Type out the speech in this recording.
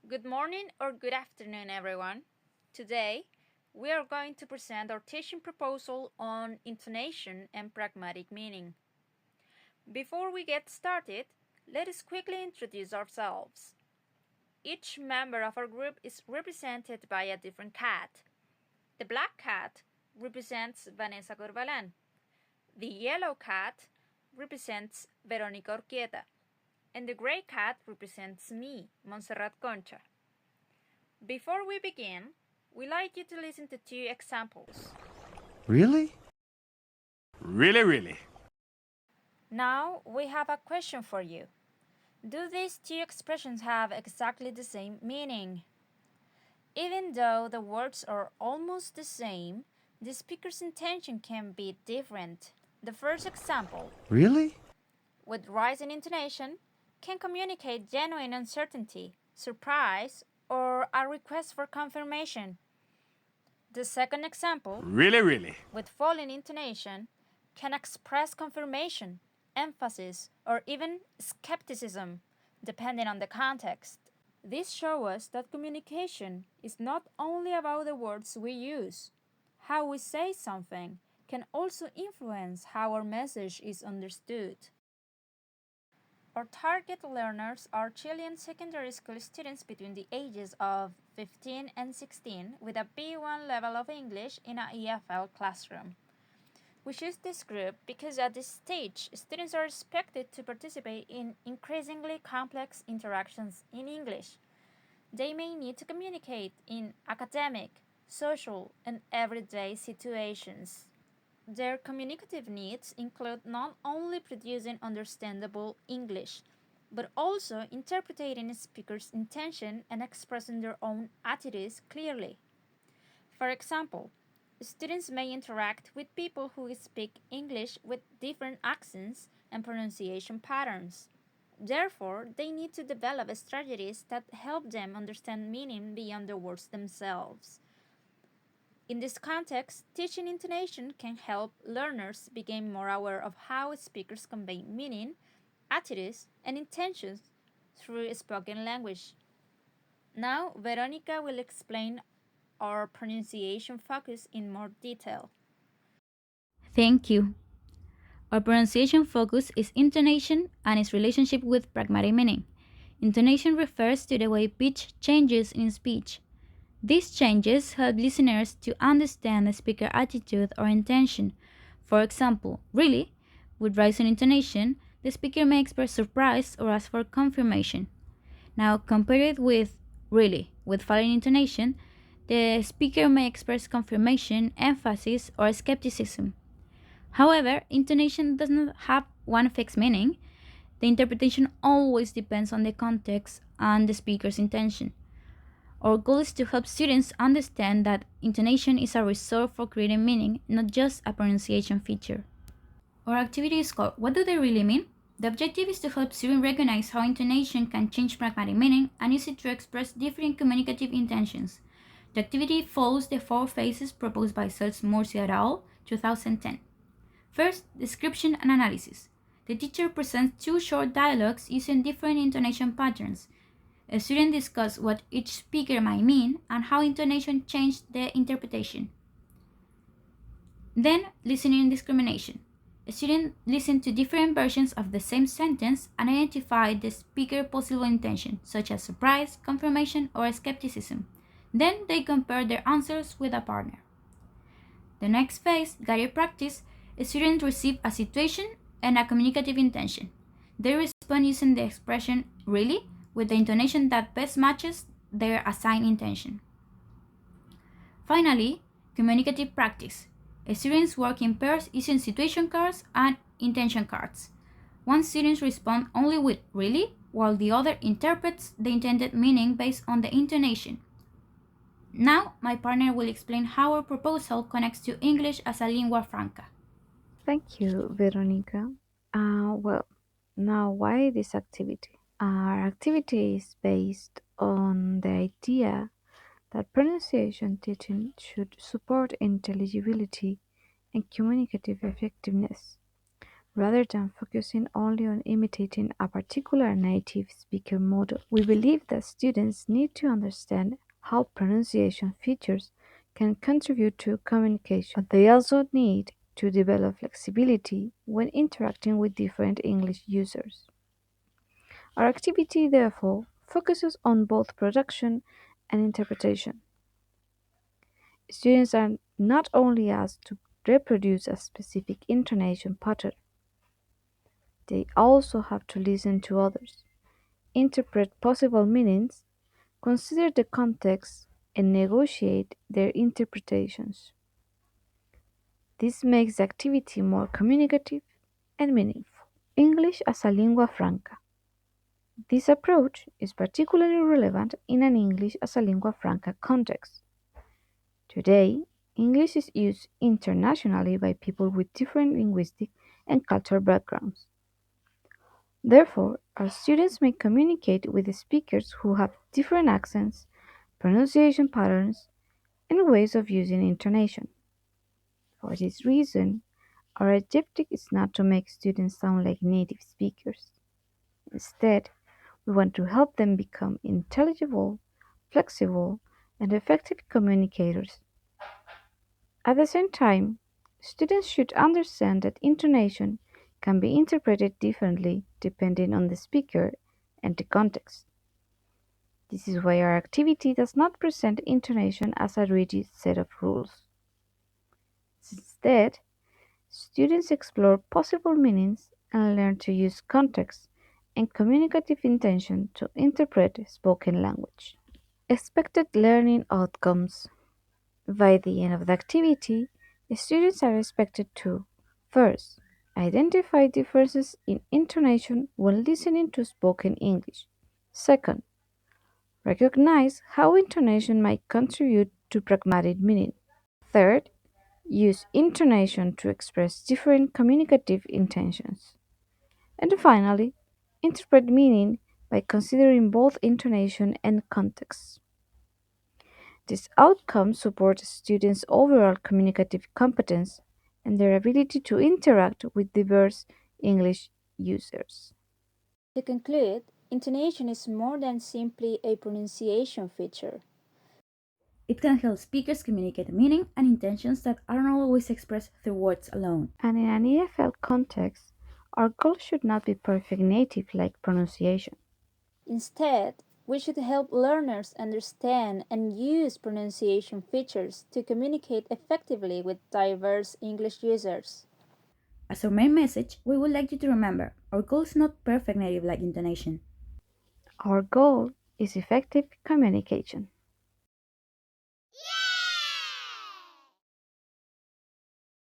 Good morning or good afternoon, everyone. Today, we are going to present our teaching proposal on intonation and pragmatic meaning. Before we get started, let us quickly introduce ourselves. Each member of our group is represented by a different cat. The black cat represents Vanessa Corbalán. The yellow cat represents Verónica Urquieta. And the gray cat represents me, Montserrat Concha. Before we begin, we'd like you to listen to two examples. Really? Really? Now we have a question for you. Do these two expressions have exactly the same meaning? Even though the words are almost the same, the speaker's intention can be different. The first example, Really? with rising intonation, can communicate genuine uncertainty, surprise, or a request for confirmation. The second example, Really? with falling intonation, can express confirmation, emphasis, or even skepticism, depending on the context. This shows us that communication is not only about the words we use. How we say something can also influence how our message is understood. Our target learners are Chilean secondary school students between the ages of 15 and 16 with a B1 level of English in a EFL classroom. We choose this group because at this stage, students are expected to participate in increasingly complex interactions in English. They may need to communicate in academic, social, and everyday situations. Their communicative needs include not only producing understandable English, but also interpreting a speaker's intention and expressing their own attitudes clearly. For example, students may interact with people who speak English with different accents and pronunciation patterns. Therefore, they need to develop strategies that help them understand meaning beyond the words themselves. In this context, teaching intonation can help learners become more aware of how speakers convey meaning, attitudes, and intentions through spoken language. Now, Veronica will explain our pronunciation focus in more detail. Thank you. Our pronunciation focus is intonation and its relationship with pragmatic meaning. Intonation refers to the way pitch changes in speech. These changes help listeners to understand the speaker's attitude or intention. For example, really, with rising intonation, the speaker may express surprise or ask for confirmation. Now, compare it with really, with falling intonation, the speaker may express confirmation, emphasis, or skepticism. However, intonation does not have one fixed meaning. The interpretation always depends on the context and the speaker's intention. Our goal is to help students understand that intonation is a resource for creating meaning, not just a pronunciation feature. Our activity is called What Do They Really Mean? The objective is to help students recognize how intonation can change pragmatic meaning and use it to express different communicative intentions. The activity follows the four phases proposed by Seltz Morsi et al. 2010. First, description and analysis. The teacher presents two short dialogues using different intonation patterns. A student discusses what each speaker might mean and how intonation changed the interpretation. Then, listening and discrimination. A student listens to different versions of the same sentence and identifies the speaker's possible intention, such as surprise, confirmation, or skepticism. Then they compare their answers with a partner. The next phase, guided practice, students receive a situation and a communicative intention. They respond using the expression really with the intonation that best matches their assigned intention. Finally, communicative practice. Students work in pairs using situation cards and intention cards. One student responds only with really, while the other interprets the intended meaning based on the intonation. Now, my partner will explain how our proposal connects to English as a lingua franca. Thank you, Veronica. Now why this activity? Our activity is based on the idea that pronunciation teaching should support intelligibility and communicative effectiveness. rather than focusing only on imitating a particular native speaker model. We believe that students need to understand how pronunciation features can contribute to communication, but they also need to develop flexibility when interacting with different English users. Our activity, therefore, focuses on both production and interpretation. Students are not only asked to reproduce a specific intonation pattern, they also have to listen to others, interpret possible meanings, consider the context, and negotiate their interpretations. This makes the activity more communicative and meaningful. English as a lingua franca. This approach is particularly relevant in an English as a lingua franca context. Today, English is used internationally by people with different linguistic and cultural backgrounds. Therefore, our students may communicate with speakers who have different accents, pronunciation patterns, and ways of using intonation. For this reason, our objective is not to make students sound like native speakers. Instead, we want to help them become intelligible, flexible, and effective communicators. At the same time, students should understand that intonation can be interpreted differently depending on the speaker and the context. This is why our activity does not present intonation as a rigid set of rules. Instead, students explore possible meanings and learn to use context and communicative intention to interpret spoken language. Expected learning outcomes. By the end of the activity, the students are expected to first, identify differences in intonation when listening to spoken English. Second, recognize how intonation might contribute to pragmatic meaning. Third, use intonation to express different communicative intentions. And finally, interpret meaning by considering both intonation and context. This outcome supports students' overall communicative competence and their ability to interact with diverse English users. To conclude, intonation is more than simply a pronunciation feature. It can help speakers communicate meaning and intentions that aren't always expressed through words alone. And in an EFL context, our goal should not be perfect native like pronunciation. Instead, we should help learners understand and use pronunciation features to communicate effectively with diverse English users. As our main message, we would like you to remember our goal is not perfect native like intonation. Our goal is effective communication.